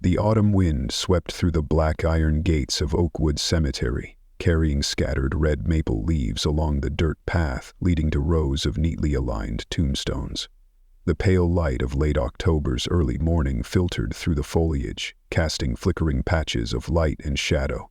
The autumn wind swept through the black iron gates of Oakwood Cemetery, carrying scattered red maple leaves along the dirt path leading to rows of neatly aligned tombstones. The pale light of late October's early morning filtered through the foliage, casting flickering patches of light and shadow,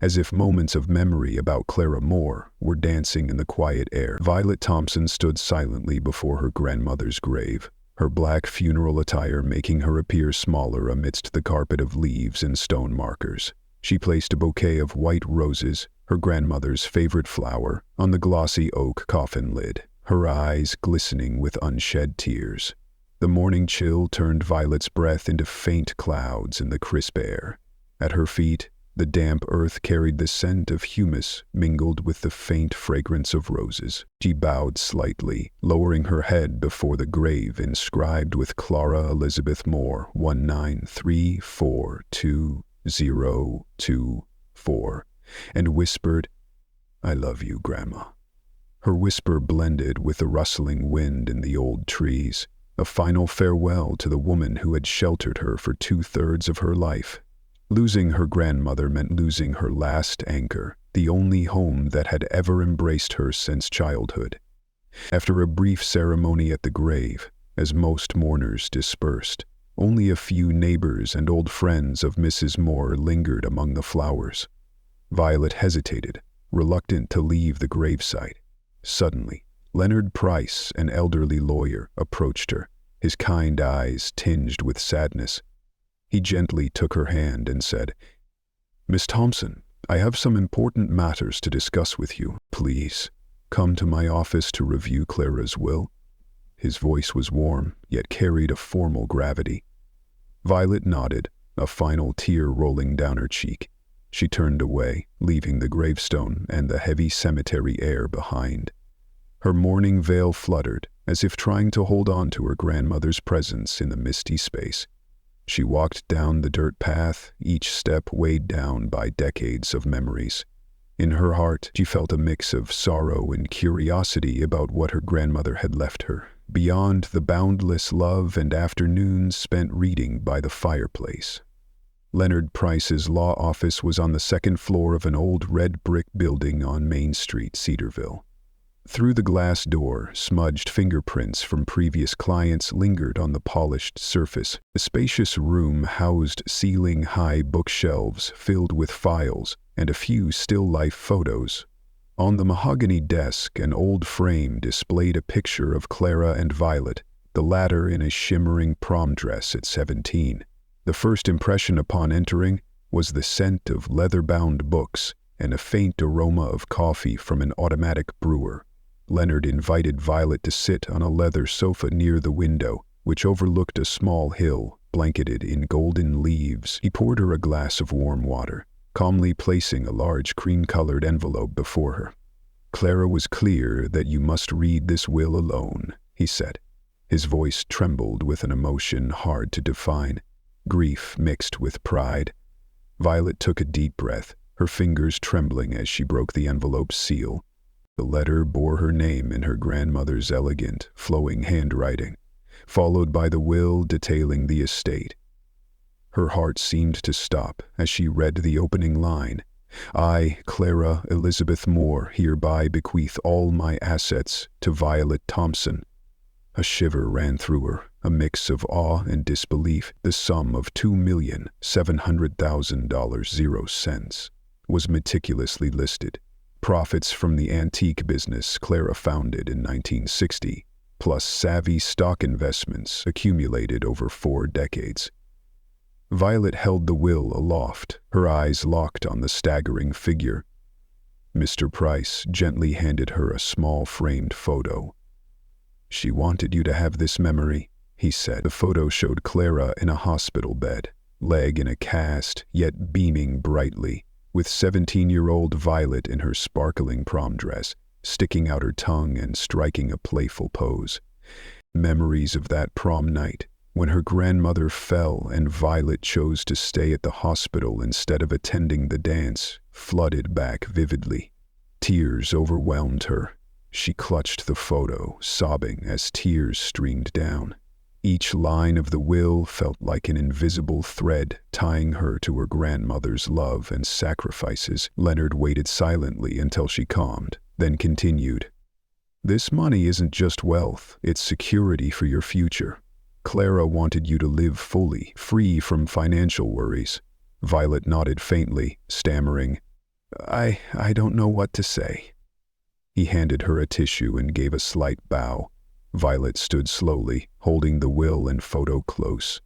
as if moments of memory about Clara Moore were dancing in the quiet air. Violet Thompson stood silently before her grandmother's grave, her black funeral attire making her appear smaller amidst the carpet of leaves and stone markers. She placed a bouquet of white roses, her grandmother's favorite flower, on the glossy oak coffin lid, her eyes glistening with unshed tears. The morning chill turned Violet's breath into faint clouds in the crisp air. At her feet, the damp earth carried the scent of humus mingled with the faint fragrance of roses. She bowed slightly, lowering her head before the grave inscribed with Clara Elizabeth Moore, 193422024, and whispered, "I love you, Grandma." Her whisper blended with the rustling wind in the old trees, a final farewell to the woman who had sheltered her for 2/3 of her life. Losing her grandmother meant losing her last anchor, the only home that had ever embraced her since childhood. After a brief ceremony at the grave, as most mourners dispersed, only a few neighbors and old friends of Mrs. Moore lingered among the flowers. Violet hesitated, reluctant to leave the gravesite. Suddenly, Leonard Price, an elderly lawyer, approached her, his kind eyes tinged with sadness. He gently took her hand and said, "Miss Thompson, I have some important matters to discuss with you. Please, come to my office to review Clara's will." His voice was warm, yet carried a formal gravity. Violet nodded, a final tear rolling down her cheek. She turned away, leaving the gravestone and the heavy cemetery air behind. Her mourning veil fluttered, as if trying to hold on to her grandmother's presence in the misty space. She walked down the dirt path, each step weighed down by decades of memories. In her heart, she felt a mix of sorrow and curiosity about what her grandmother had left her, beyond the boundless love and afternoons spent reading by the fireplace. Leonard Price's law office was on the second floor of an old red brick building on Main Street, Cedarville. Through the glass door, smudged fingerprints from previous clients lingered on the polished surface. The spacious room housed ceiling-high bookshelves filled with files and a few still-life photos. On the mahogany desk, an old frame displayed a picture of Clara and Violet, the latter in a shimmering prom dress at 17. The first impression upon entering was the scent of leather-bound books and a faint aroma of coffee from an automatic brewer. Leonard invited Violet to sit on a leather sofa near the window, which overlooked a small hill, blanketed in golden leaves. He poured her a glass of warm water, calmly placing a large cream-colored envelope before her. "Clara was clear that you must read this will alone," he said. His voice trembled with an emotion hard to define, grief mixed with pride. Violet took a deep breath, her fingers trembling as she broke the envelope's seal. The letter bore her name in her grandmother's elegant, flowing handwriting, followed by the will detailing the estate. Her heart seemed to stop as she read the opening line, "I, Clara Elizabeth Moore, hereby bequeath all my assets to Violet Thompson." A shiver ran through her, a mix of awe and disbelief. The sum of $2,700,000 was meticulously listed. Profits from the antique business Clara founded in 1960, plus savvy stock investments accumulated over 4 decades. Violet held the will aloft, her eyes locked on the staggering figure. Mr. Price gently handed her a small framed photo. "She wanted you to have this memory," he said. The photo showed Clara in a hospital bed, leg in a cast, yet beaming brightly, with 17-year-old Violet in her sparkling prom dress, sticking out her tongue and striking a playful pose. Memories of that prom night, when her grandmother fell and Violet chose to stay at the hospital instead of attending the dance, flooded back vividly. Tears overwhelmed her. She clutched the photo, sobbing as tears streamed down. Each line of the will felt like an invisible thread tying her to her grandmother's love and sacrifices. Leonard waited silently until she calmed, then continued. This money isn't just wealth, it's security for your future. Clara wanted you to live fully, free from financial worries. Violet nodded faintly, stammering, I don't know what to say. He handed her a tissue and gave a slight bow. Violet stood slowly, holding the will and photo close.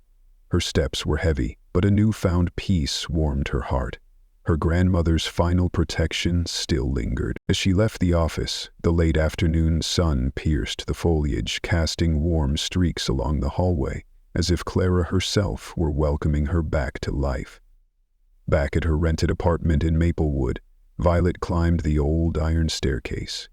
Her steps were heavy, but a newfound peace warmed her heart. Her grandmother's final protection still lingered. As she left the office, the late afternoon sun pierced the foliage, casting warm streaks along the hallway, as if Clara herself were welcoming her back to life. Back at her rented apartment in Maplewood, Violet climbed the old iron staircase.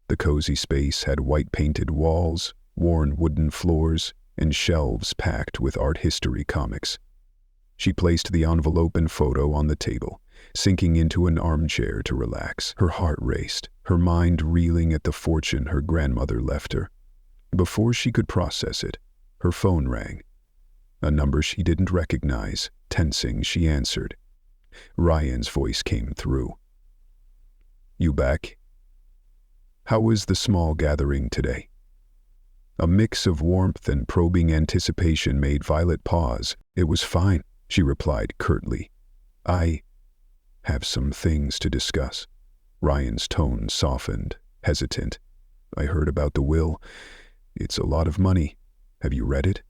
The cozy space had white-painted walls, worn wooden floors, and shelves packed with art history comics. She placed the envelope and photo on the table, sinking into an armchair to relax. Her heart raced, her mind reeling at the fortune her grandmother left her. Before she could process it, her phone rang. A number she didn't recognize. Tensing, she answered. Ryan's voice came through. You back? How was the small gathering today? A mix of warmth and probing anticipation made Violet pause. It was fine, she replied curtly. I have some things to discuss. Ryan's tone softened, hesitant. I heard about the will. It's a lot of money. Have you read it?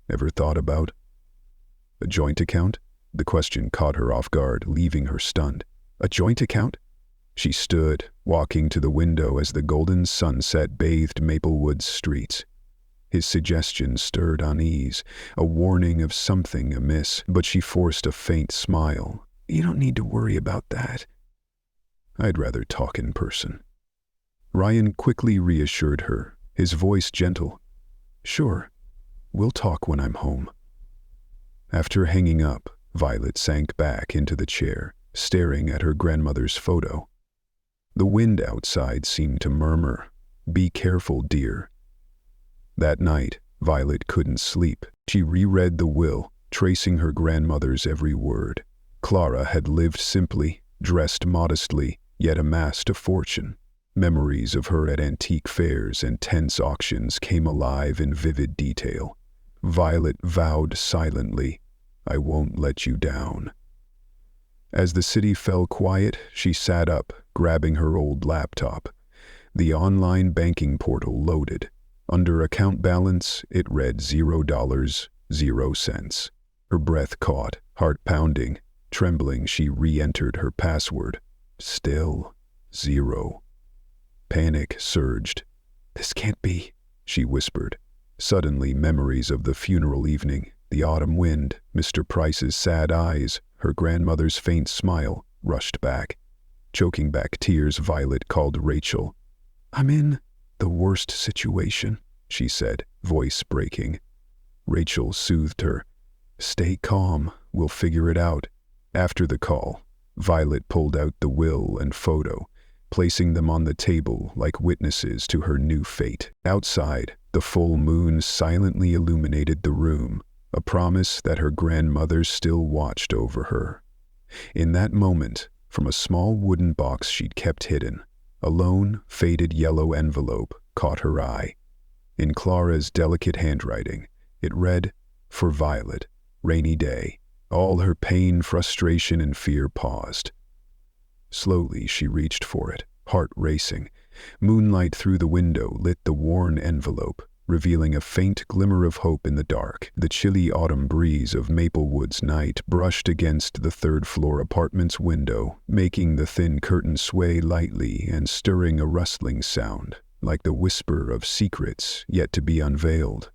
Ever thought about a joint account? The question caught her off guard, leaving her stunned. A joint account? She stood, walking to the window as the golden sunset bathed Maplewood's streets. His suggestion stirred unease, a warning of something amiss, but she forced a faint smile. You don't need to worry about that. I'd rather talk in person. Ryan quickly reassured her, his voice gentle. Sure, we'll talk when I'm home. After hanging up, Violet sank back into the chair, staring at her grandmother's photo. The wind outside seemed to murmur, "Be careful, dear." That night, Violet couldn't sleep. She reread the will, tracing her grandmother's every word. Clara had lived simply, dressed modestly, yet amassed a fortune. Memories of her at antique fairs and tense auctions came alive in vivid detail. Violet vowed silently, I won't let you down. As the city fell quiet, she sat up, grabbing her old laptop. The online banking portal loaded. Under account balance, it read $0, 0 cents. Her breath caught, heart pounding. Trembling, she re-entered her password. Still 0. Panic surged. This can't be, she whispered. Suddenly, memories of the funeral evening, the autumn wind, Mr. Price's sad eyes, her grandmother's faint smile, rushed back. Choking back tears, Violet called Rachel. I'm in the worst situation, she said, voice breaking. Rachel soothed her. Stay calm, we'll figure it out. After the call, Violet pulled out the will and photo, placing them on the table like witnesses to her new fate. Outside, the full moon silently illuminated the room, a promise that her grandmother still watched over her. In that moment, from a small wooden box she'd kept hidden, a lone, faded yellow envelope caught her eye. In Clara's delicate handwriting, it read, For Violet, rainy day. All her pain, frustration, and fear paused. Slowly, she reached for it, heart racing. Moonlight through the window lit the worn envelope, revealing a faint glimmer of hope in the dark. The chilly autumn breeze of Maplewood's night brushed against the third-floor apartment's window, making the thin curtain sway lightly and stirring a rustling sound, like the whisper of secrets yet to be unveiled.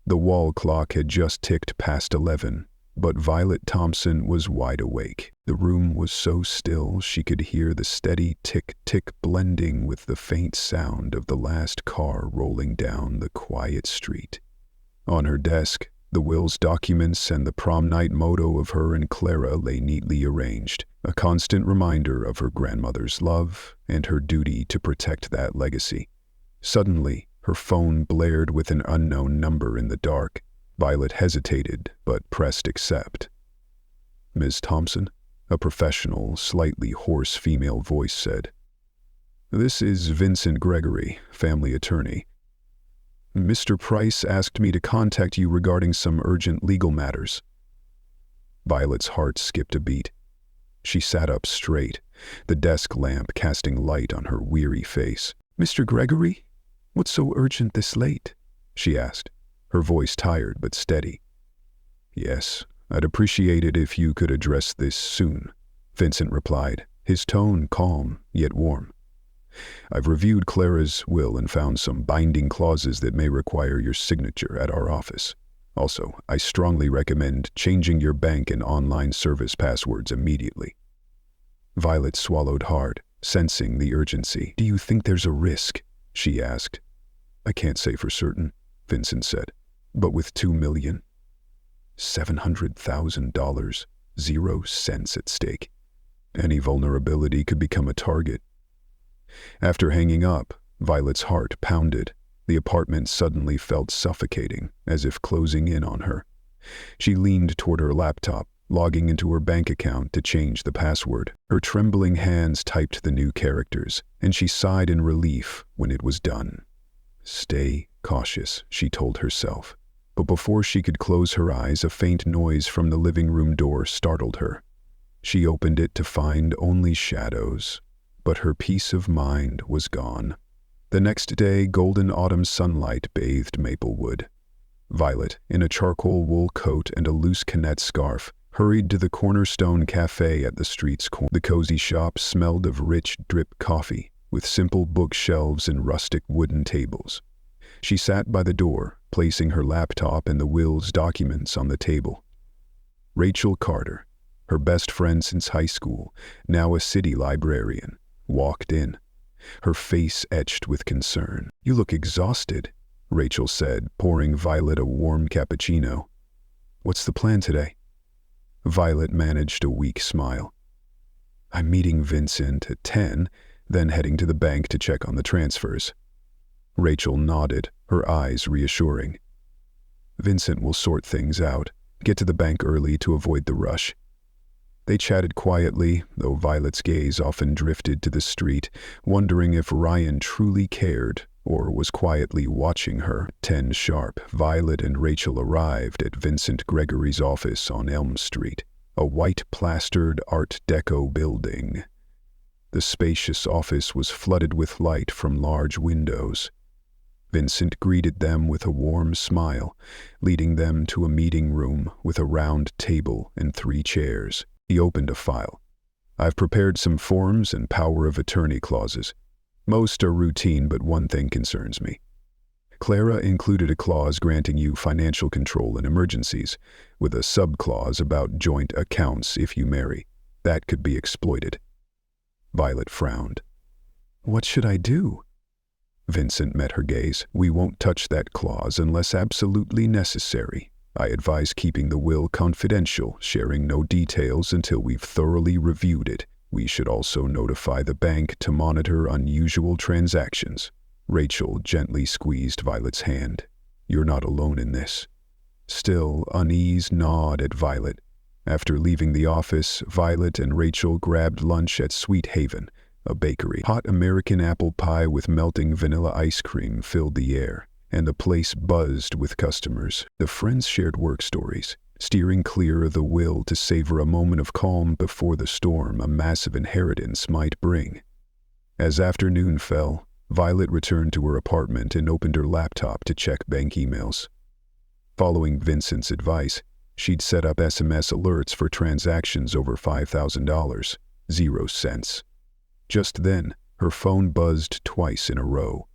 The wall clock had just ticked past 11, but Violet Thompson was wide awake. The room was so still she could hear the steady tick-tick blending with the faint sound of the last car rolling down the quiet street. On her desk, the will's documents and the prom night motto of her and Clara lay neatly arranged, a constant reminder of her grandmother's love and her duty to protect that legacy. Suddenly, Her phone blared with an unknown number in the dark. Violet hesitated, but pressed accept. "Ms. Thompson?" A professional, slightly hoarse female voice said. "This is Vincent Gregory, family attorney. Mr. Price asked me to contact you regarding some urgent legal matters." Violet's heart skipped a beat. She sat up straight, the desk lamp casting light on her weary face. "Mr. Gregory? What's so urgent this late?" she asked, her voice tired but steady. "Yes, I'd appreciate it if you could address this soon," Vincent replied, his tone calm yet warm. "I've reviewed Clara's will and found some binding clauses that may require your signature at our office. Also, I strongly recommend changing your bank and online service passwords immediately." Violet swallowed hard, sensing the urgency. "Do you think there's a risk?" she asked. "I can't say for certain," Vincent said, "but with $2,000,000, $700,000, 0 cents at stake, any vulnerability could become a target." After hanging up, Violet's heart pounded. The apartment suddenly felt suffocating, as if closing in on her. She leaned toward her laptop, logging into her bank account to change the password. Her trembling hands typed the new characters, and she sighed in relief when it was done. "Stay cautious," she told herself. But before she could close her eyes, a faint noise from the living room door startled her. She opened it to find only shadows, but her peace of mind was gone. The next day, golden autumn sunlight bathed Maplewood. Violet, in a charcoal wool coat and a loose Canette scarf, hurried to the Cornerstone Cafe at the street's corner. The cozy shop smelled of rich drip coffee, with simple bookshelves and rustic wooden tables. She sat by the door, placing her laptop and the will's documents on the table. Rachel Carter, her best friend since high school, now a city librarian, walked in, her face etched with concern. "You look exhausted," Rachel said, pouring Violet a warm cappuccino. "What's the plan today?" Violet managed a weak smile. "I'm meeting Vincent at 10, then heading to the bank to check on the transfers." Rachel nodded, her eyes reassuring. "Vincent will sort things out. Get to the bank early to avoid the rush." They chatted quietly, though Violet's gaze often drifted to the street, wondering if Ryan truly cared or was quietly watching her. 10 sharp, Violet and Rachel arrived at Vincent Gregory's office on Elm Street, a white-plastered Art Deco building. The spacious office was flooded with light from large windows. Vincent greeted them with a warm smile, leading them to a meeting room with a round table and 3 chairs. He opened a file. "I've prepared some forms and power of attorney clauses. Most are routine, but one thing concerns me. Clara included a clause granting you financial control in emergencies, with a subclause about joint accounts if you marry. That could be exploited." Violet frowned. "What should I do?" Vincent met her gaze. "We won't touch that clause unless absolutely necessary. I advise keeping the will confidential, sharing no details until we've thoroughly reviewed it. We should also notify the bank to monitor unusual transactions." Rachel gently squeezed Violet's hand. "You're not alone in this." Still, unease gnawed at Violet. After leaving the office, Violet and Rachel grabbed lunch at Sweet Haven, a bakery. Hot American apple pie with melting vanilla ice cream filled the air, and the place buzzed with customers. The friends shared work stories, steering clear of the will to savor a moment of calm before the storm a massive inheritance might bring. As afternoon fell, Violet returned to her apartment and opened her laptop to check bank emails. Following Vincent's advice, she'd set up SMS alerts for transactions over $5,000, 0 cents. Just then, her phone buzzed twice in a row.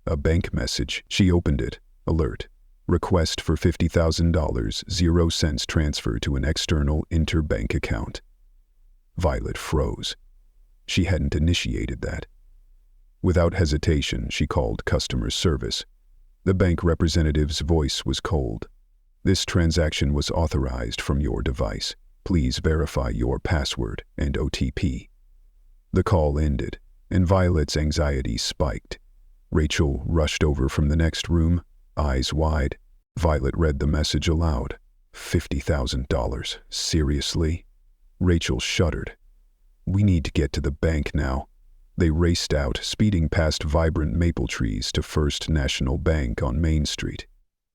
A bank message. She opened it. Alert. Request for $50,000, 0 cents transfer to an external interbank account. Violet froze. She hadn't initiated that. Without hesitation, she called customer service. The bank representative's voice was cold. "This transaction was authorized from your device. Please verify your password and OTP." The call ended, and Violet's anxiety spiked. Rachel rushed over from the next room, eyes wide. Violet read the message aloud. $50,000. Seriously? Rachel shuddered. We need to get to the bank now. They raced out, speeding past vibrant maple trees to First National Bank on Main Street.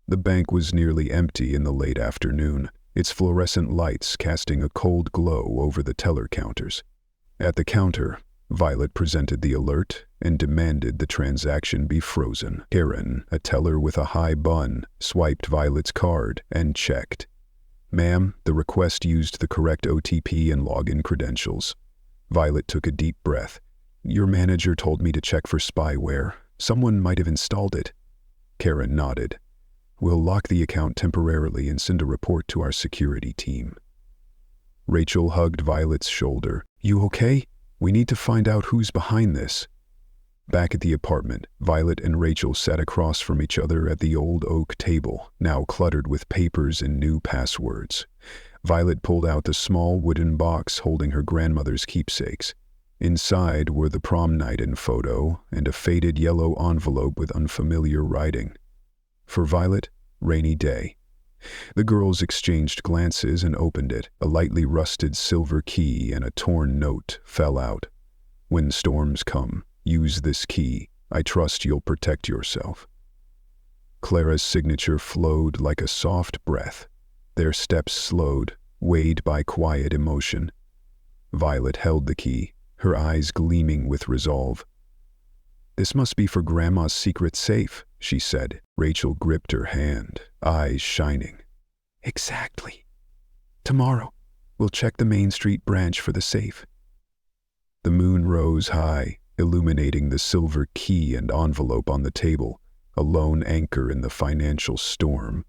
The bank was nearly empty in the late afternoon, its fluorescent lights casting a cold glow over the teller counters. At the counter, Violet presented the alert and demanded the transaction be frozen. Karen, a teller with a high bun, swiped Violet's card and checked. Ma'am, the request used the correct OTP and login credentials. Violet took a deep breath. Your manager told me to check for spyware. Someone might have installed it. Karen nodded. We'll lock the account temporarily and send a report to our security team. Rachel hugged Violet's shoulder. You okay? We need to find out who's behind this. Back at the apartment, Violet and Rachel sat across from each other at the old oak table, now cluttered with papers and new passwords. Violet pulled out the small wooden box holding her grandmother's keepsakes. Inside were the prom night in photo and a faded yellow envelope with unfamiliar writing. For Violet, rainy day. The girls exchanged glances and opened it. A lightly rusted silver key and a torn note fell out. When storms come, use this key. I trust you'll protect yourself. Clara's signature flowed like a soft breath. Their steps slowed, weighed by quiet emotion. Violet held the key, her eyes gleaming with resolve. This must be for Grandma's secret safe, she said. Rachel gripped her hand, eyes shining. Exactly. Tomorrow, we'll check the Main Street branch for the safe. The moon rose high, illuminating the silver key and envelope on the table, a lone anchor in the financial storm.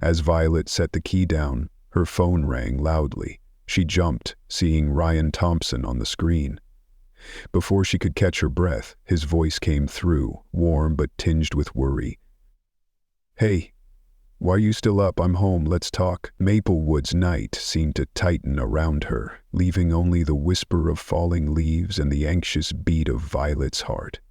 As Violet set the key down, her phone rang loudly. She jumped, seeing Ryan Thompson on the screen. Before she could catch her breath, his voice came through, warm but tinged with worry. Hey, why are you still up? I'm home, let's talk. Maplewood's night seemed to tighten around her, leaving only the whisper of falling leaves and the anxious beat of Violet's heart.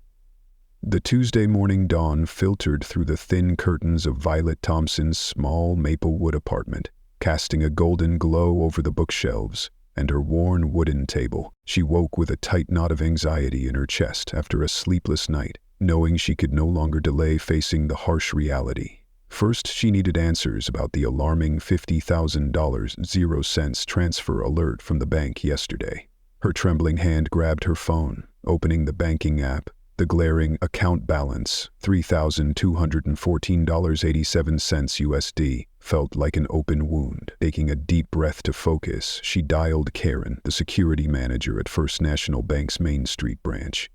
The Tuesday morning dawn filtered through the thin curtains of Violet Thompson's small Maplewood apartment, casting a golden glow over the bookshelves and her worn wooden table. She woke with a tight knot of anxiety in her chest after a sleepless night, knowing she could no longer delay facing the harsh reality. First, she needed answers about the alarming $50,000 0 cents transfer alert from the bank yesterday. Her trembling hand grabbed her phone, opening the banking app. The glaring account balance, $3,214.87 USD, felt like an open wound. Taking a deep breath to focus, she dialed Karen, the security manager at First National Bank's Main Street branch.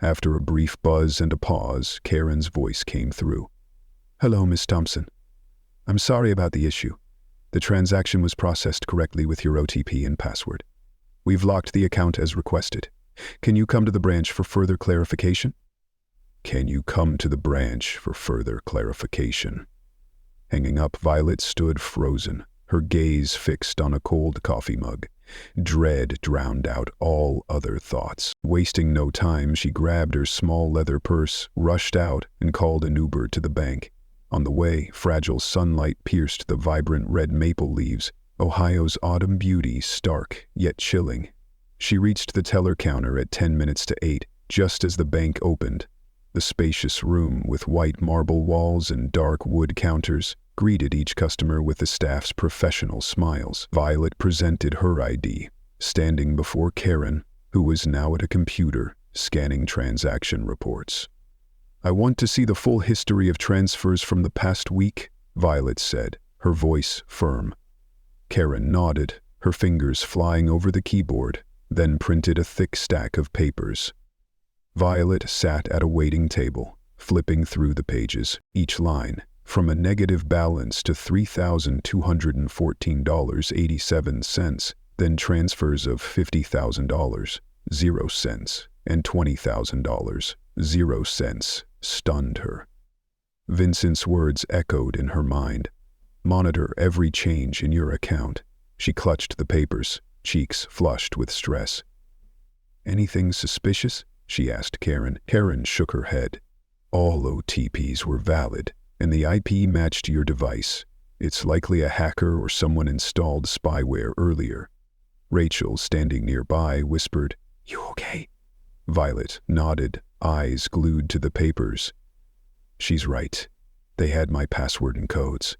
After a brief buzz and a pause, Karen's voice came through. Hello, Miss Thompson. I'm sorry about the issue. The transaction was processed correctly with your OTP and password. We've locked the account as requested. Can you come to the branch for further clarification? Can you come to the branch for further clarification? Hanging up, Violet stood frozen, her gaze fixed on a cold coffee mug. Dread drowned out all other thoughts. Wasting no time, she grabbed her small leather purse, rushed out, and called an Uber to the bank. On the way, fragile sunlight pierced the vibrant red maple leaves, Ohio's autumn beauty stark yet chilling. She reached the teller counter at 10 minutes to 8, just as the bank opened. The spacious room, with white marble walls and dark wood counters, greeted each customer with the staff's professional smiles. Violet presented her ID, standing before Karen, who was now at a computer, scanning transaction reports. I want to see the full history of transfers from the past week, Violet said, her voice firm. Karen nodded, her fingers flying over the keyboard, then printed a thick stack of papers. Violet sat at a waiting table, flipping through the pages, each line, from a negative balance to $3,214.87, then transfers of $50,000, 0 cents, and $20,000, 0 cents, stunned her. Vincent's words echoed in her mind. Monitor every change in your account. She clutched the papers, cheeks flushed with stress. Anything suspicious? She asked Karen. Karen shook her head. All OTPs were valid, and the IP matched your device. It's likely a hacker or someone installed spyware earlier. Rachel, standing nearby, whispered, "You okay?" Violet nodded, eyes glued to the papers. "She's right. They had my password and codes."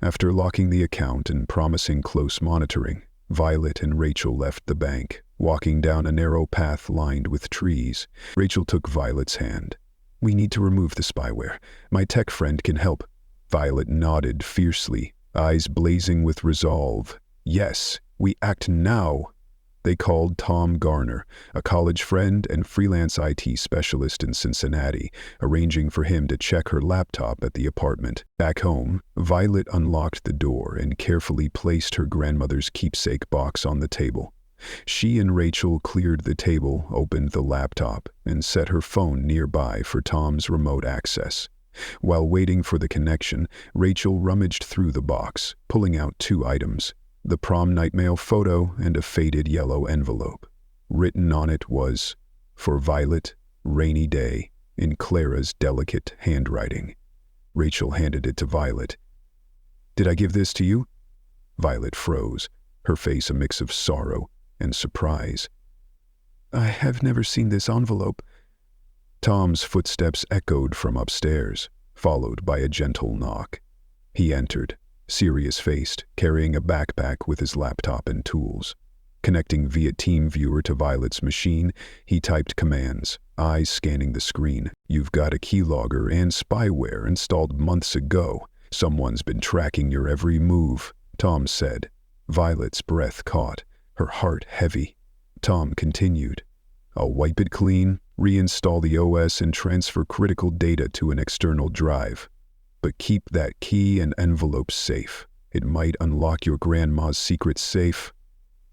After locking the account and promising close monitoring, Violet and Rachel left the bank, walking down a narrow path lined with trees. Rachel took Violet's hand. "We need to remove the spyware. My tech friend can help." Violet nodded fiercely, eyes blazing with resolve. "Yes, we act now." They called Tom Garner, a college friend and freelance IT specialist in Cincinnati, arranging for him to check her laptop at the apartment. Back home, Violet unlocked the door and carefully placed her grandmother's keepsake box on the table. She and Rachel cleared the table, opened the laptop, and set her phone nearby for Tom's remote access. While waiting for the connection, Rachel rummaged through the box, pulling out 2 items: the prom night mail photo and a faded yellow envelope. Written on it was, "For Violet, rainy day," in Clara's delicate handwriting. Rachel handed it to Violet. "Did I give this to you?" Violet froze, her face a mix of sorrow and surprise. "I have never seen this envelope." Tom's footsteps echoed from upstairs, followed by a gentle knock. He entered, serious-faced, carrying a backpack with his laptop and tools. Connecting via TeamViewer to Violet's machine, he typed commands, eyes scanning the screen. "You've got a keylogger and spyware installed months ago. Someone's been tracking your every move," Tom said. Violet's breath caught, her heart heavy. Tom continued, "I'll wipe it clean, reinstall the OS, and transfer critical data to an external drive. But keep that key and envelope safe. It might unlock your grandma's secret safe."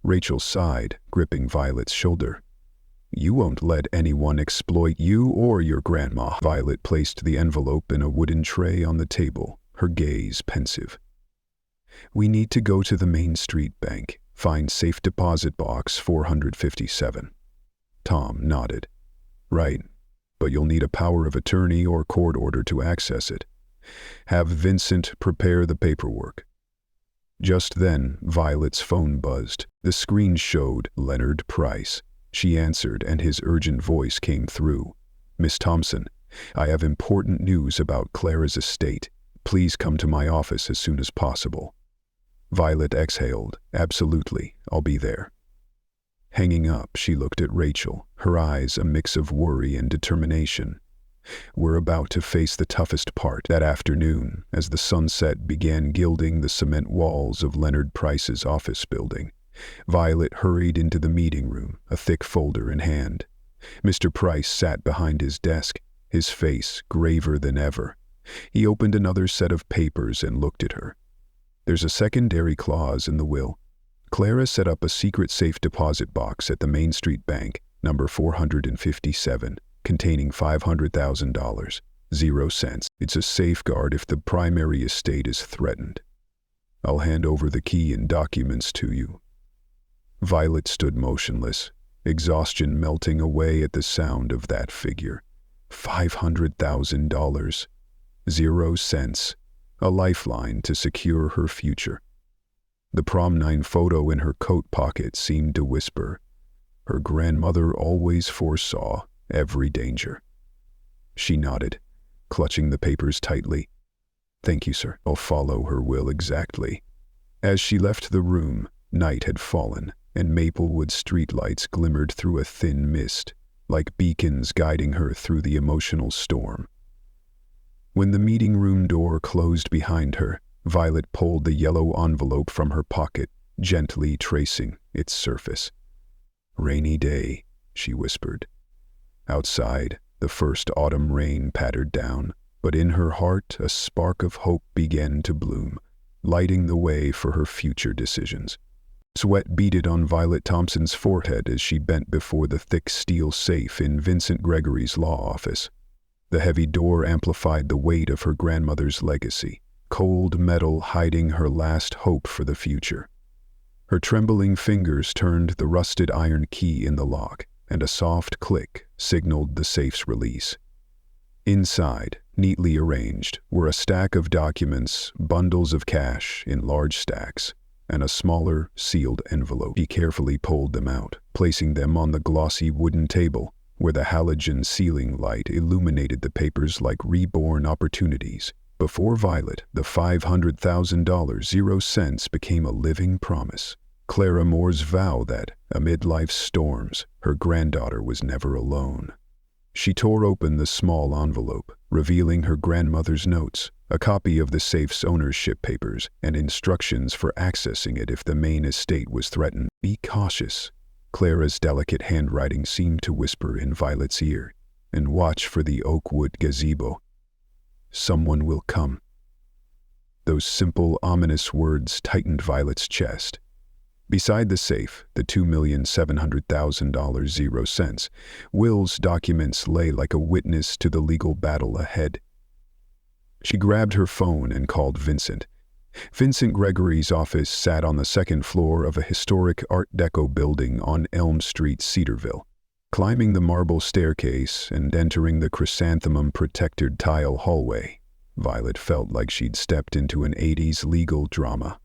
Rachel sighed, gripping Violet's shoulder. "You won't let anyone exploit you or your grandma." Violet placed the envelope in a wooden tray on the table, her gaze pensive. "We need to go to the Main Street Bank, find safe deposit box 457. Tom nodded. "Right, but you'll need a power of attorney or court order to access it. Have Vincent prepare the paperwork." Just then, Violet's phone buzzed. The screen showed Leonard Price. She answered, and his urgent voice came through. "Miss Thompson, I have important news about Clara's estate. Please come to my office as soon as possible." Violet exhaled. "Absolutely, I'll be there." Hanging up, she looked at Rachel, her eyes a mix of worry and determination. We're about to face the toughest part. That afternoon, as the sunset began gilding the cement walls of Leonard Price's office building, Violet hurried into the meeting room, a thick folder in hand. Mr. Price sat behind his desk, his face graver than ever. He opened another set of papers and looked at her. "There's a secondary clause in the will. Clara set up a secret safe deposit box at the Main Street Bank, number 457. Containing $500,000, 0 cents. It's a safeguard if the primary estate is threatened. I'll hand over the key and documents to you." Violet stood motionless, exhaustion melting away at the sound of that figure. $500,000, 0 cents, a lifeline to secure her future. The prom night photo in her coat pocket seemed to whisper, her grandmother always foresaw every danger. She nodded, clutching the papers tightly. "Thank you, sir. I'll follow her will exactly." As she left the room, night had fallen, and Maplewood streetlights glimmered through a thin mist, like beacons guiding her through the emotional storm. When the meeting room door closed behind her, Violet pulled the yellow envelope from her pocket, gently tracing its surface. "Rainy day," she whispered. Outside, the first autumn rain pattered down, but in her heart a spark of hope began to bloom, lighting the way for her future decisions. Sweat beaded on Violet Thompson's forehead as she bent before the thick steel safe in Vincent Gregory's law office. The heavy door amplified the weight of her grandmother's legacy, cold metal hiding her last hope for the future. Her trembling fingers turned the rusted iron key in the lock, and a soft click signaled the safe's release. Inside, neatly arranged, were a stack of documents, bundles of cash in large stacks, and a smaller, sealed envelope. He carefully pulled them out, placing them on the glossy wooden table, where the halogen ceiling light illuminated the papers like reborn opportunities. Before Violet, the $500,000 0 cents became a living promise. Clara Moore's vow that, amid life's storms, her granddaughter was never alone. She tore open the small envelope, revealing her grandmother's notes, a copy of the safe's ownership papers, and instructions for accessing it if the main estate was threatened. "Be cautious," Clara's delicate handwriting seemed to whisper in Violet's ear, "and watch for the Oakwood gazebo. Someone will come." Those simple, ominous words tightened Violet's chest. Beside the safe, the $2,700,000 0 cents, Will's documents lay like a witness to the legal battle ahead. She grabbed her phone and called Vincent. Vincent Gregory's office sat on the second floor of a historic Art Deco building on Elm Street, Cedarville. Climbing the marble staircase and entering the chrysanthemum-protected tile hallway, Violet felt like she'd stepped into an 80s legal drama.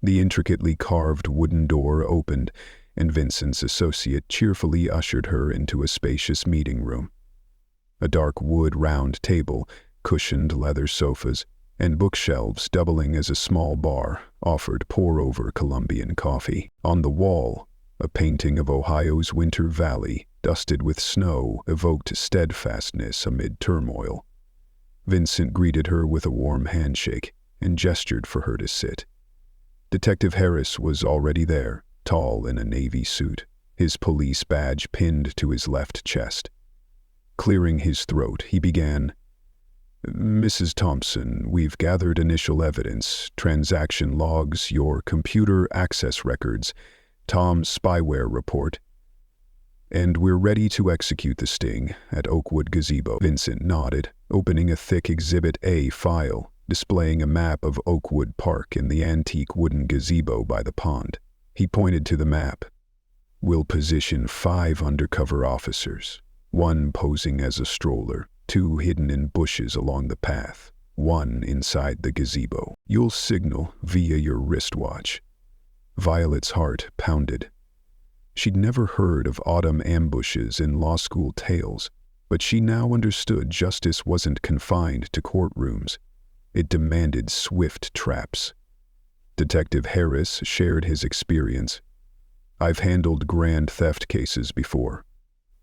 The intricately carved wooden door opened, and Vincent's associate cheerfully ushered her into a spacious meeting room. A dark wood round table, cushioned leather sofas, and bookshelves doubling as a small bar offered pour-over Colombian coffee. On the wall, a painting of Ohio's winter valley, dusted with snow, evoked steadfastness amid turmoil. Vincent greeted her with a warm handshake and gestured for her to sit. Detective Harris was already there, tall in a navy suit, his police badge pinned to his left chest. Clearing his throat, he began, "Mrs. Thompson, we've gathered initial evidence, transaction logs, your computer access records, Tom's spyware report, and we're ready to execute the sting at Oakwood Gazebo." Vincent nodded, opening a thick Exhibit A file, displaying a map of Oakwood Park and the antique wooden gazebo by the pond. He pointed to the map. "We'll position 5 undercover officers, 1 posing as a stroller, 2 hidden in bushes along the path, 1 inside the gazebo. You'll signal via your wristwatch." Violet's heart pounded. She'd never heard of autumn ambushes in law school tales, but she now understood justice wasn't confined to courtrooms. It demanded swift traps. Detective Harris shared his experience. "I've handled grand theft cases before.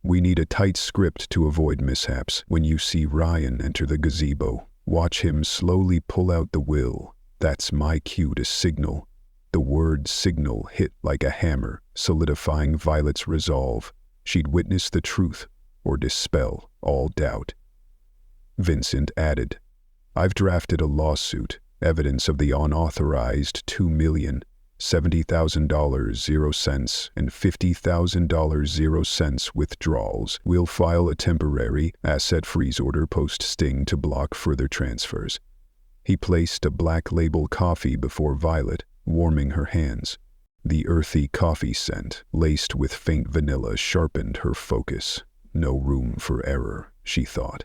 We need a tight script to avoid mishaps. When you see Ryan enter the gazebo, watch him slowly pull out the will. That's my cue to signal." The word signal hit like a hammer, solidifying Violet's resolve. She'd witness the truth or dispel all doubt. Vincent added, "I've drafted a lawsuit, evidence of the unauthorized $2,070,000 0 cents and $50,000 0 cents withdrawals. We'll file a temporary asset freeze order post-sting to block further transfers." He placed a black label coffee before Violet, warming her hands. The earthy coffee scent, laced with faint vanilla, sharpened her focus. No room for error, she thought.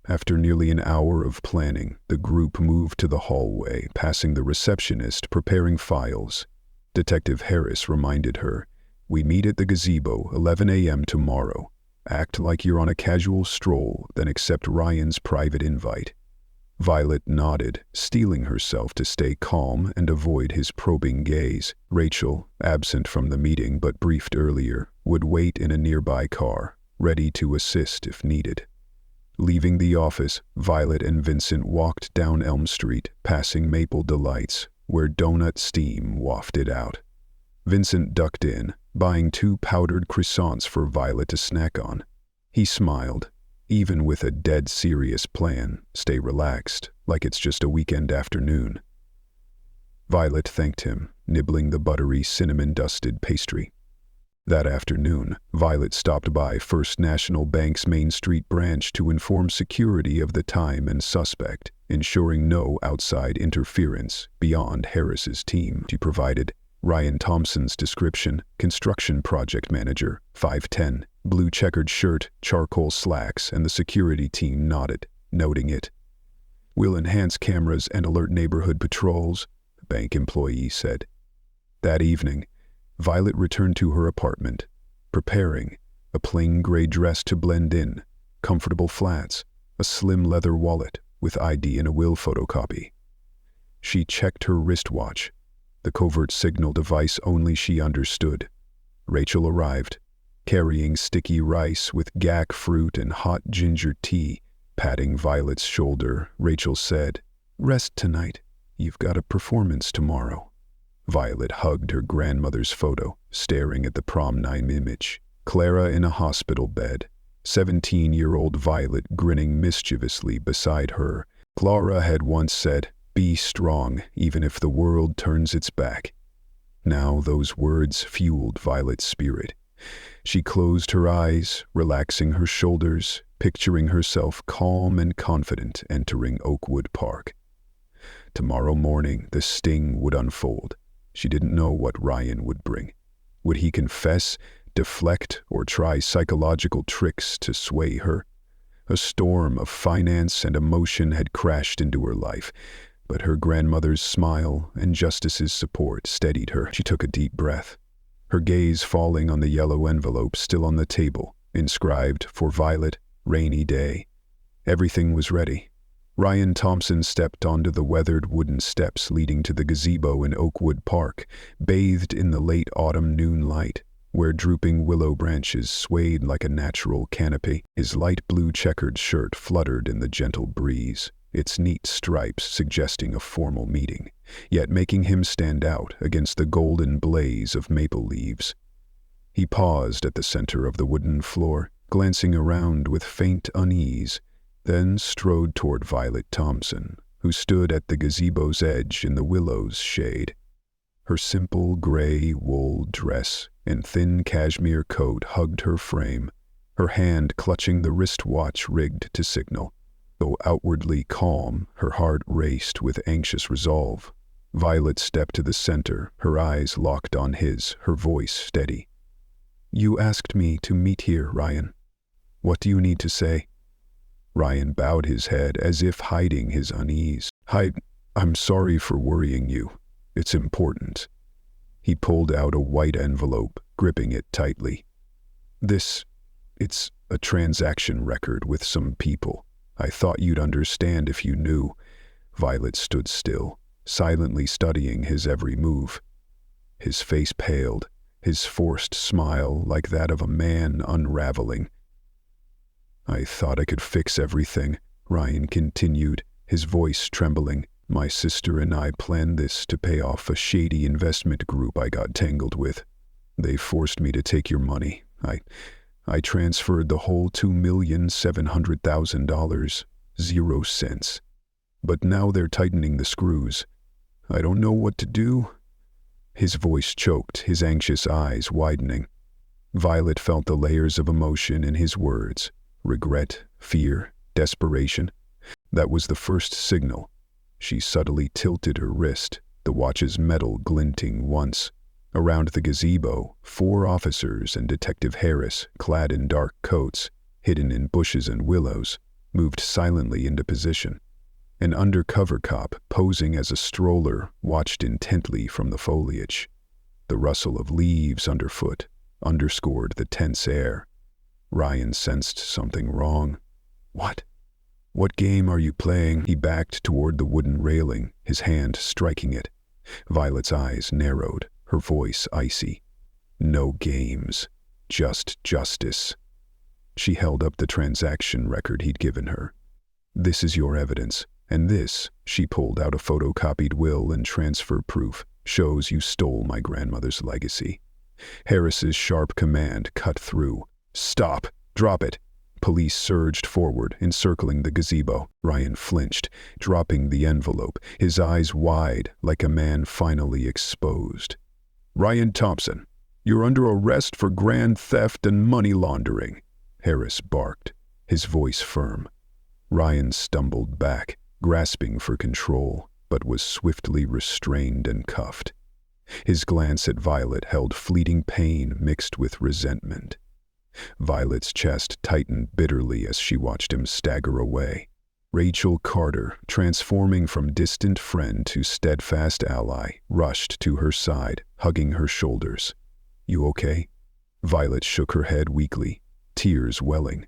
After nearly an hour of planning, the group moved to the hallway, passing the receptionist preparing files. Detective Harris reminded her, "We meet at the gazebo, 11 a.m. tomorrow. Act like you're on a casual stroll, then accept Ryan's private invite." Violet nodded, steeling herself to stay calm and avoid his probing gaze. Rachel, absent from the meeting but briefed earlier, would wait in a nearby car, ready to assist if needed. Leaving the office, Violet and Vincent walked down Elm Street, passing Maple Delights, where donut steam wafted out. Vincent ducked in, buying 2 powdered croissants for Violet to snack on. He smiled. Even with a dead serious plan, stay relaxed, like it's just a weekend afternoon. Violet thanked him, nibbling the buttery cinnamon-dusted pastry. That afternoon, Violet stopped by First National Bank's Main Street branch to inform security of the time and suspect, ensuring no outside interference beyond Harris's team. She provided Ryan Thompson's description, construction project manager, 5'10", Blue checkered shirt, charcoal slacks, and the security team nodded, noting it. "We'll enhance cameras and alert neighborhood patrols," the bank employee said. That evening, Violet returned to her apartment, preparing a plain gray dress to blend in, comfortable flats, a slim leather wallet with ID and a will photocopy. She checked her wristwatch, the covert signal device only she understood. Rachel arrived, carrying sticky rice with gack fruit and hot ginger tea. Patting Violet's shoulder, Rachel said, "Rest tonight. You've got a performance tomorrow." Violet hugged her grandmother's photo, staring at the prom night image. Clara in a hospital bed, 17-year-old Violet grinning mischievously beside her. Clara had once said, "Be strong, even if the world turns its back." Now those words fueled Violet's spirit. She closed her eyes, relaxing her shoulders, picturing herself calm and confident entering Oakwood Park. Tomorrow morning, the sting would unfold. She didn't know what Ryan would bring. Would he confess, deflect, or try psychological tricks to sway her? A storm of finance and emotion had crashed into her life, but her grandmother's smile and Justice's support steadied her. She took a deep breath, her gaze falling on the yellow envelope still on the table, inscribed, "For Violet, rainy day." Everything was ready. Ryan Thompson stepped onto the weathered wooden steps leading to the gazebo in Oakwood Park, bathed in the late autumn noon light, where drooping willow branches swayed like a natural canopy. His light blue checkered shirt fluttered in the gentle breeze, its neat stripes suggesting a formal meeting, yet making him stand out against the golden blaze of maple leaves. He paused at the center of the wooden floor, glancing around with faint unease, then strode toward Violet Thompson, who stood at the gazebo's edge in the willow's shade. Her simple gray wool dress and thin cashmere coat hugged her frame, her hand clutching the wristwatch rigged to signal. Though outwardly calm, her heart raced with anxious resolve. Violet stepped to the center, her eyes locked on his, her voice steady. "You asked me to meet here, Ryan. What do you need to say?" Ryan bowed his head as if hiding his unease. I'm sorry for worrying you. It's important." He pulled out a white envelope, gripping it tightly. It's a transaction record with some people. I thought you'd understand if you knew." Violet stood still, silently studying his every move. His face paled, his forced smile like that of a man unraveling. "I thought I could fix everything," Ryan continued, his voice trembling. "My sister and I planned this to pay off a shady investment group I got tangled with. They forced me to take your money. I transferred the whole $2,700,000, 0 cents. But now they're tightening the screws. I don't know what to do." His voice choked, his anxious eyes widening. Violet felt the layers of emotion in his words. Regret, fear, desperation. That was the first signal. She subtly tilted her wrist, the watch's metal glinting once. Around the gazebo, 4 officers and Detective Harris, clad in dark coats, hidden in bushes and willows, moved silently into position. An undercover cop, posing as a stroller, watched intently from the foliage. The rustle of leaves underfoot underscored the tense air. Ryan sensed something wrong. What game are you playing?" He backed toward the wooden railing, his hand striking it. Violet's eyes narrowed, her voice icy. "No games, just justice." She held up the transaction record he'd given her. "This is your evidence, and this," she pulled out a photocopied will and transfer proof, "shows you stole my grandmother's legacy." Harris's sharp command cut through. "Stop! Drop it!" Police surged forward, encircling the gazebo. Ryan flinched, dropping the envelope, his eyes wide like a man finally exposed. "Ryan Thompson, you're under arrest for grand theft and money laundering," Harris barked, his voice firm. Ryan stumbled back, grasping for control, but was swiftly restrained and cuffed. His glance at Violet held fleeting pain mixed with resentment. Violet's chest tightened bitterly as she watched him stagger away. Rachel Carter, transforming from distant friend to steadfast ally, rushed to her side, hugging her shoulders. "You okay?" Violet shook her head weakly, tears welling.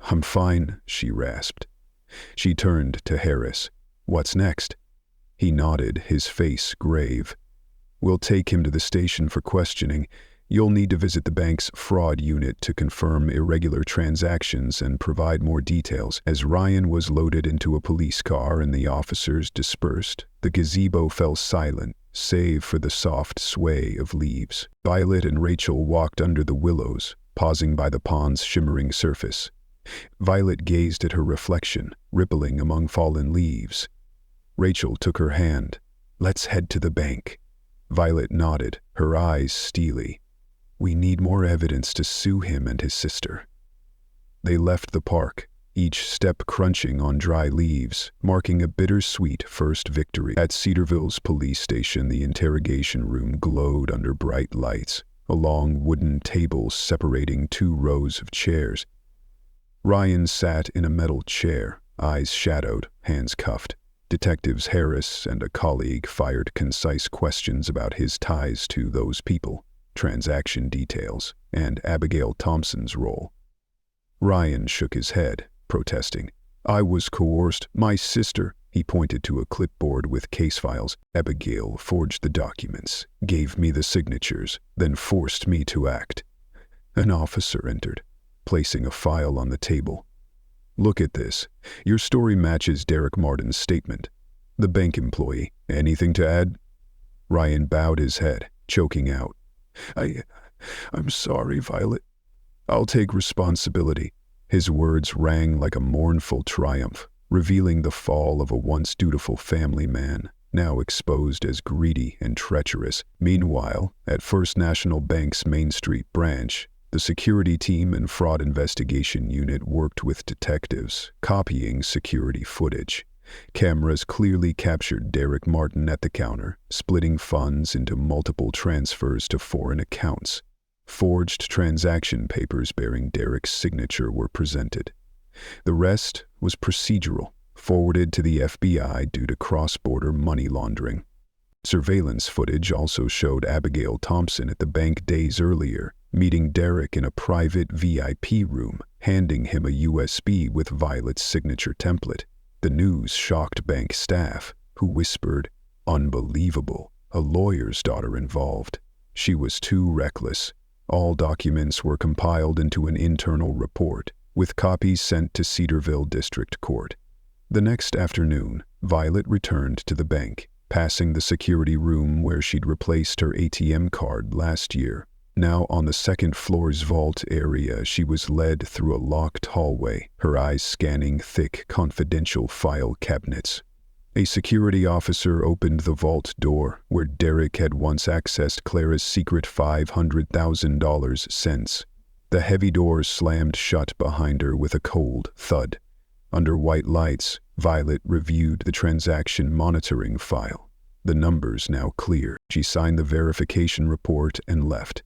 "I'm fine," she rasped. She turned to Harris. "What's next?" He nodded, his face grave. "We'll take him to the station for questioning. You'll need to visit the bank's fraud unit to confirm irregular transactions and provide more details." As Ryan was loaded into a police car and the officers dispersed, the gazebo fell silent, save for the soft sway of leaves. Violet and Rachel walked under the willows, pausing by the pond's shimmering surface. Violet gazed at her reflection, rippling among fallen leaves. Rachel took her hand. "Let's head to the bank." Violet nodded, her eyes steely. "We need more evidence to sue him and his sister." They left the park, each step crunching on dry leaves, marking a bittersweet first victory. At Cedarville's police station, the interrogation room glowed under bright lights, a long wooden table separating 2 rows of chairs. Ryan sat in a metal chair, eyes shadowed, hands cuffed. Detectives Harris and a colleague fired concise questions about his ties to those people, transaction details, and Abigail Thompson's role. Ryan shook his head, protesting. "I was coerced. My sister," he pointed to a clipboard with case files. "Abigail forged the documents, gave me the signatures, then forced me to act." An officer entered, placing a file on the table. "Look at this. Your story matches Derek Martin's statement." The bank employee. "Anything to add?" Ryan bowed his head, choking out. I'm sorry, Violet. I'll take responsibility." His words rang like a mournful triumph, revealing the fall of a once dutiful family man, now exposed as greedy and treacherous. Meanwhile, at First National Bank's Main Street branch, the security team and fraud investigation unit worked with detectives, copying security footage. Cameras clearly captured Derek Martin at the counter, splitting funds into multiple transfers to foreign accounts. Forged transaction papers bearing Derek's signature were presented. The rest was procedural, forwarded to the FBI due to cross-border money laundering. Surveillance footage also showed Abigail Thompson at the bank days earlier, meeting Derek in a private VIP room, handing him a USB with Violet's signature template. The news shocked bank staff, who whispered, "Unbelievable, a lawyer's daughter involved." She was too reckless. All documents were compiled into an internal report, with copies sent to Cedarville District Court. The next afternoon, Violet returned to the bank, passing the security room where she'd replaced her ATM card last year. Now on the second floor's vault area, she was led through a locked hallway, her eyes scanning thick, confidential file cabinets. A security officer opened the vault door, where Derek had once accessed Clara's secret $500,000 cents. The heavy doors slammed shut behind her with a cold thud. Under white lights, Violet reviewed the transaction monitoring file. The numbers now clear. She signed the verification report and left.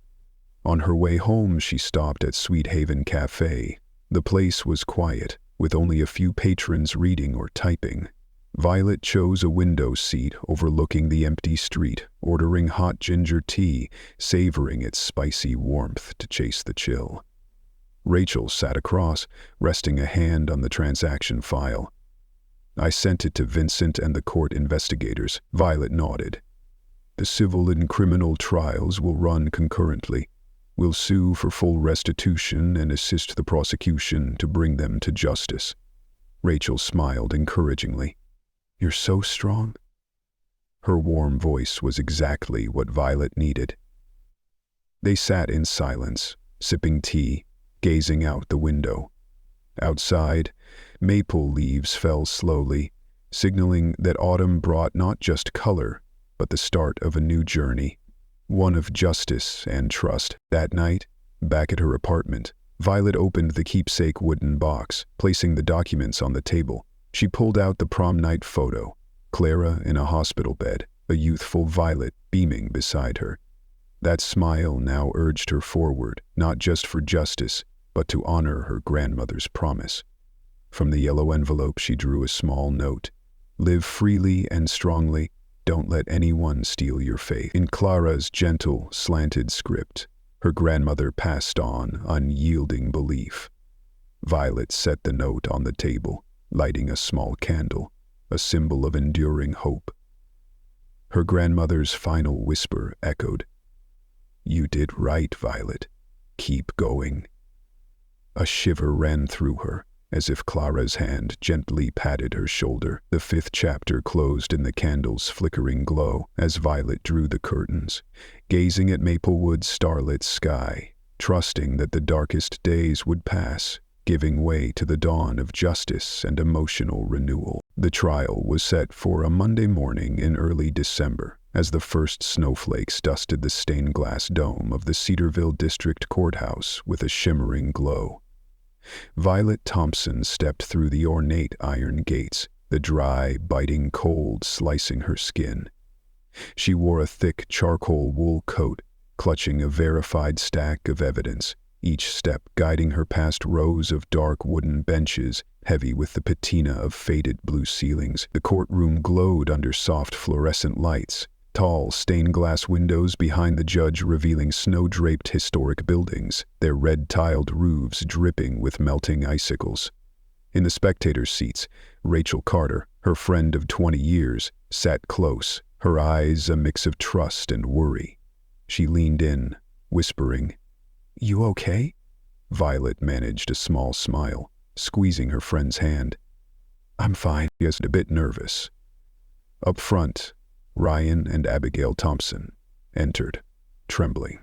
On her way home, she stopped at Sweet Haven Cafe. The place was quiet, with only a few patrons reading or typing. Violet chose a window seat overlooking the empty street, ordering hot ginger tea, savoring its spicy warmth to chase the chill. Rachel sat across, resting a hand on the transaction file. "I sent it to Vincent and the court investigators." Violet nodded. "The civil and criminal trials will run concurrently. We'll sue for full restitution and assist the prosecution to bring them to justice." Rachel smiled encouragingly. "You're so strong." Her warm voice was exactly what Violet needed. They sat in silence, sipping tea, gazing out the window. Outside, maple leaves fell slowly, signaling that autumn brought not just color, but the start of a new journey. One of justice and trust. That night, back at her apartment, Violet opened the keepsake wooden box, placing the documents on the table. She pulled out the prom night photo, Clara in a hospital bed, a youthful Violet beaming beside her. That smile now urged her forward, not just for justice, but to honor her grandmother's promise. From the yellow envelope she drew a small note. "Live freely and strongly. Don't let anyone steal your faith." In Clara's gentle, slanted script, her grandmother passed on unyielding belief. Violet set the note on the table, lighting a small candle, a symbol of enduring hope. Her grandmother's final whisper echoed, "You did right, Violet. Keep going." A shiver ran through her, as if Clara's hand gently patted her shoulder. The 5th chapter closed in the candle's flickering glow as Violet drew the curtains, gazing at Maplewood's starlit sky, trusting that the darkest days would pass, giving way to the dawn of justice and emotional renewal. The trial was set for a Monday morning in early December, as the first snowflakes dusted the stained-glass dome of the Cedarville District Courthouse with a shimmering glow. Violet Thompson stepped through the ornate iron gates, the dry, biting cold slicing her skin. She wore a thick charcoal wool coat, clutching a verified stack of evidence, each step guiding her past rows of dark wooden benches, heavy with the patina of faded blue ceilings. The courtroom glowed under soft fluorescent lights, tall stained-glass windows behind the judge revealing snow-draped historic buildings, their red-tiled roofs dripping with melting icicles. In the spectator seats, Rachel Carter, her friend of 20 years, sat close, her eyes a mix of trust and worry. She leaned in, whispering, "You okay?" Violet managed a small smile, squeezing her friend's hand. "I'm fine," she was a bit nervous. Up front, Ryan and Abigail Thompson entered, trembling.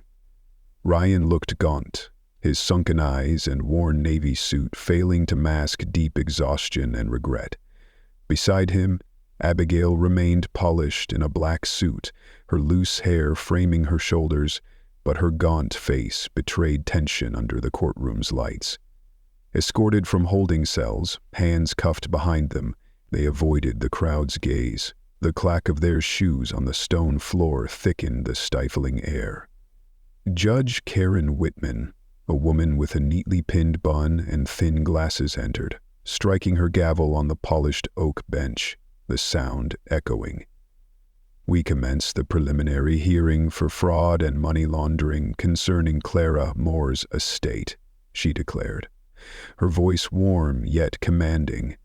Ryan looked gaunt, his sunken eyes and worn navy suit failing to mask deep exhaustion and regret. Beside him, Abigail remained polished in a black suit, her loose hair framing her shoulders, but her gaunt face betrayed tension under the courtroom's lights. Escorted from holding cells, hands cuffed behind them, they avoided the crowd's gaze. The clack of their shoes on the stone floor thickened the stifling air. Judge Karen Whitman, a woman with a neatly pinned bun and thin glasses, entered, striking her gavel on the polished oak bench, the sound echoing. "We commence the preliminary hearing for fraud and money laundering concerning Clara Moore's estate," she declared, her voice warm yet commanding.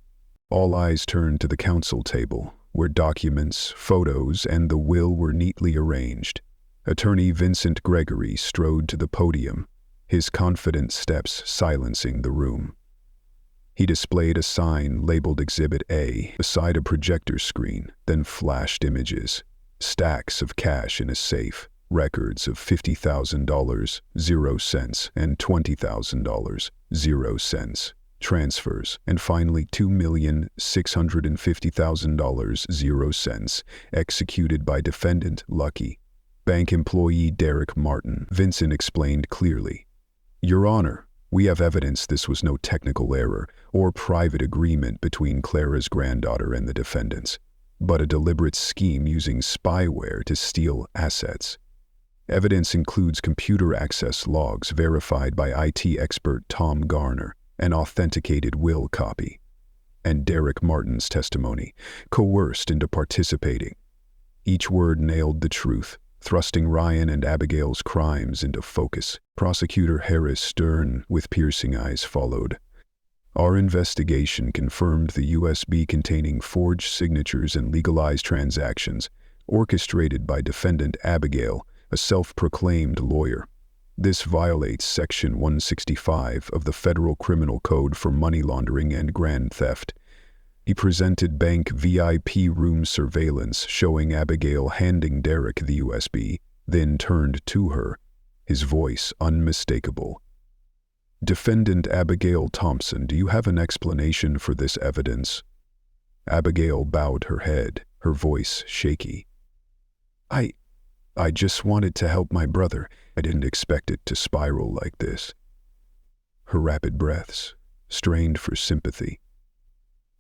All eyes turned to the counsel table, where documents, photos, and the will were neatly arranged. Attorney Vincent Gregory strode to the podium, his confident steps silencing the room. He displayed a sign labeled Exhibit A beside a projector screen, then flashed images. Stacks of cash in a safe, records of $50,000, 0 cents, and $20,000, 0 cents. Transfers, and finally $2,650,000, 0 cents, executed by defendant Lucky. Bank employee Derek Martin. Vincent explained clearly, "Your Honor, we have evidence this was no technical error or private agreement between Clara's granddaughter and the defendants, but a deliberate scheme using spyware to steal assets. Evidence includes computer access logs verified by IT expert Tom Garner, an authenticated will copy, and Derek Martin's testimony, coerced into participating." Each word nailed the truth, thrusting Ryan and Abigail's crimes into focus. Prosecutor Harris Stern, with piercing eyes, followed. "Our investigation confirmed the USB containing forged signatures and legalized transactions, orchestrated by defendant Abigail, a self-proclaimed lawyer. This violates Section 165 of the Federal Criminal Code for money laundering and grand theft." He presented bank VIP room surveillance showing Abigail handing Derek the USB, then turned to her, his voice unmistakable. "Defendant Abigail Thompson, do you have an explanation for this evidence?" Abigail bowed her head, her voice shaky. I just wanted to help my brother. I didn't expect it to spiral like this." Her rapid breaths, strained for sympathy.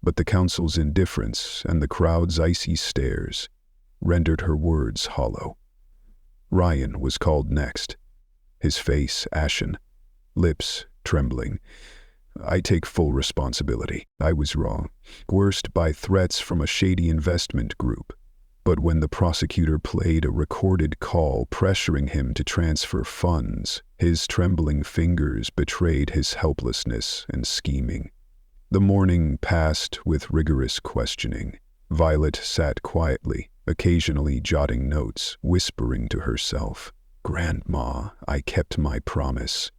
But the counsel's indifference and the crowd's icy stares rendered her words hollow. Ryan was called next, his face ashen, lips trembling. "I take full responsibility. I was wrong, coerced by threats from a shady investment group." But when the prosecutor played a recorded call pressuring him to transfer funds, his trembling fingers betrayed his helplessness and scheming. The morning passed with rigorous questioning. Violet sat quietly, occasionally jotting notes, whispering to herself, "Grandma, I kept my promise."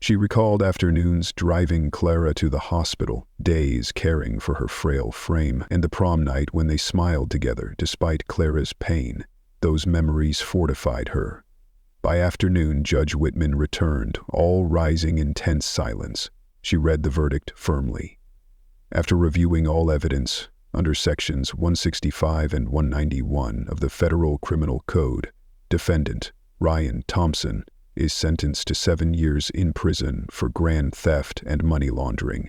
She recalled afternoons driving Clara to the hospital, days caring for her frail frame, and the prom night when they smiled together despite Clara's pain. Those memories fortified her. By afternoon, Judge Whitman returned, all rising in tense silence. She read the verdict firmly. After reviewing all evidence, under Sections 165 and 191 of the Federal Criminal Code, defendant Ryan Thompson is sentenced to 7 years in prison for grand theft and money laundering.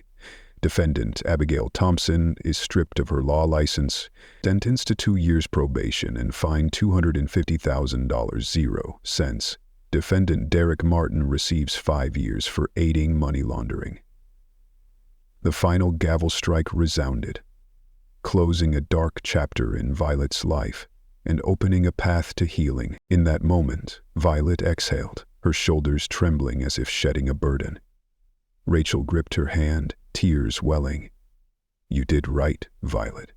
Defendant Abigail Thompson is stripped of her law license, sentenced to 2 years probation and fined $250,000. Defendant Derek Martin receives 5 years for aiding money laundering. The final gavel strike resounded, closing a dark chapter in Violet's life and opening a path to healing. In that moment, Violet exhaled, her shoulders trembling as if shedding a burden. Rachel gripped her hand, tears welling. "You did right, Violet."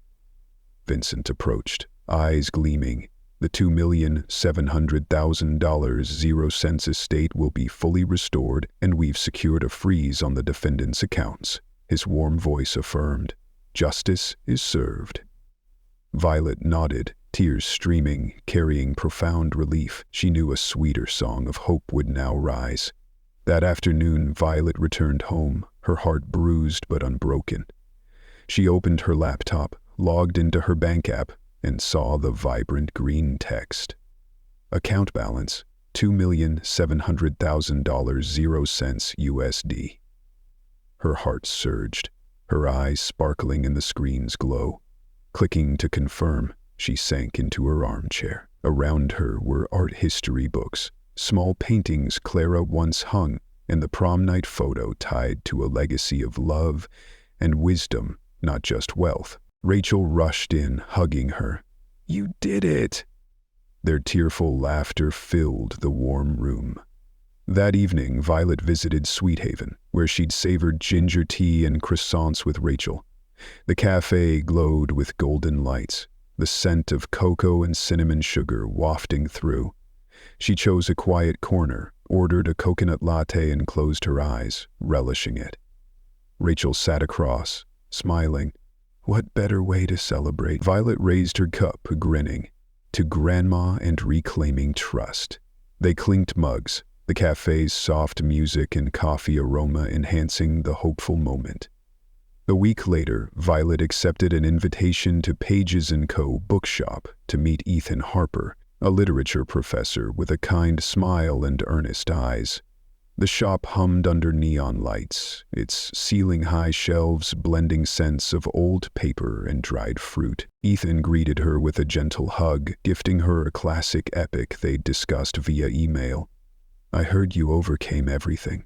Vincent approached, eyes gleaming. "The $2,700,000 0 estate will be fully restored, and we've secured a freeze on the defendant's accounts." His warm voice affirmed, "Justice is served." Violet nodded, tears streaming, carrying profound relief. She knew a sweeter song of hope would now rise. That afternoon, Violet returned home, her heart bruised but unbroken. She opened her laptop, logged into her bank app, and saw the vibrant green text. Account balance, $2,700,000 0 USD. Her heart surged, her eyes sparkling in the screen's glow. Clicking to confirm, she sank into her armchair. Around her were art history books, small paintings Clara once hung, and the prom night photo tied to a legacy of love and wisdom, not just wealth. Rachel rushed in, hugging her. "You did it!" Their tearful laughter filled the warm room. That evening, Violet visited Sweet Haven, where she'd savored ginger tea and croissants with Rachel. The cafe glowed with golden lights, the scent of cocoa and cinnamon sugar wafting through. She chose a quiet corner, ordered a coconut latte, and closed her eyes, relishing it. Rachel sat across, smiling. What better way to celebrate? Violet raised her cup, grinning. To Grandma and reclaiming trust. They clinked mugs, the cafe's soft music and coffee aroma enhancing the hopeful moment. A week later, Violet accepted an invitation to Pages & Co. bookshop to meet Ethan Harper, a literature professor with a kind smile and earnest eyes. The shop hummed under neon lights, its ceiling-high shelves blending scents of old paper and dried fruit. Ethan greeted her with a gentle hug, gifting her a classic epic they'd discussed via email. "I heard you overcame everything,"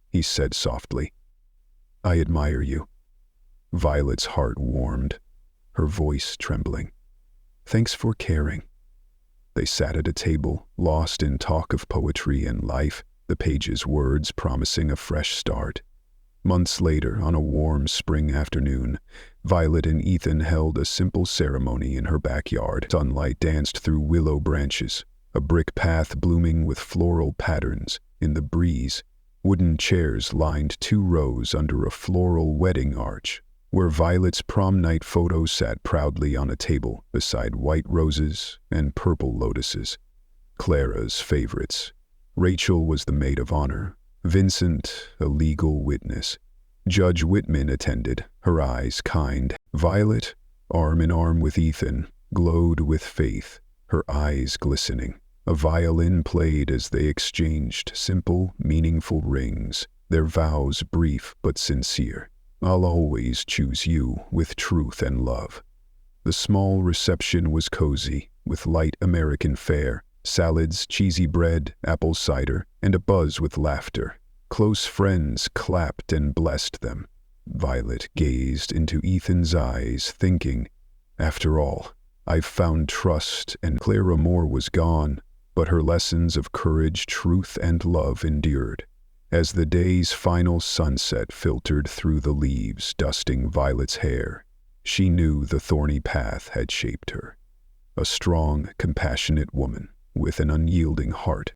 he said softly. "I admire you." Violet's heart warmed, her voice trembling. "Thanks for caring." They sat at a table, lost in talk of poetry and life, the Pages' words promising a fresh start. Months later, on a warm spring afternoon, Violet and Ethan held a simple ceremony in her backyard. Sunlight danced through willow branches, a brick path blooming with floral patterns. In the breeze, wooden chairs lined 2 rows under a floral wedding arch, where Violet's prom night photo sat proudly on a table beside white roses and purple lotuses, Clara's favorites. Rachel was the maid of honor, Vincent a legal witness. Judge Whitman attended, her eyes kind. Violet, arm in arm with Ethan, glowed with faith, her eyes glistening. A violin played as they exchanged simple, meaningful rings, their vows brief but sincere. "I'll always choose you with truth and love." The small reception was cozy, with light American fare, salads, cheesy bread, apple cider, and a buzz with laughter. Close friends clapped and blessed them. Violet gazed into Ethan's eyes, thinking, after all, I've found trust, and Clara Moore was gone, but her lessons of courage, truth, and love endured. As the day's final sunset filtered through the leaves, dusting Violet's hair, she knew the thorny path had shaped her. A strong, compassionate woman with an unyielding heart.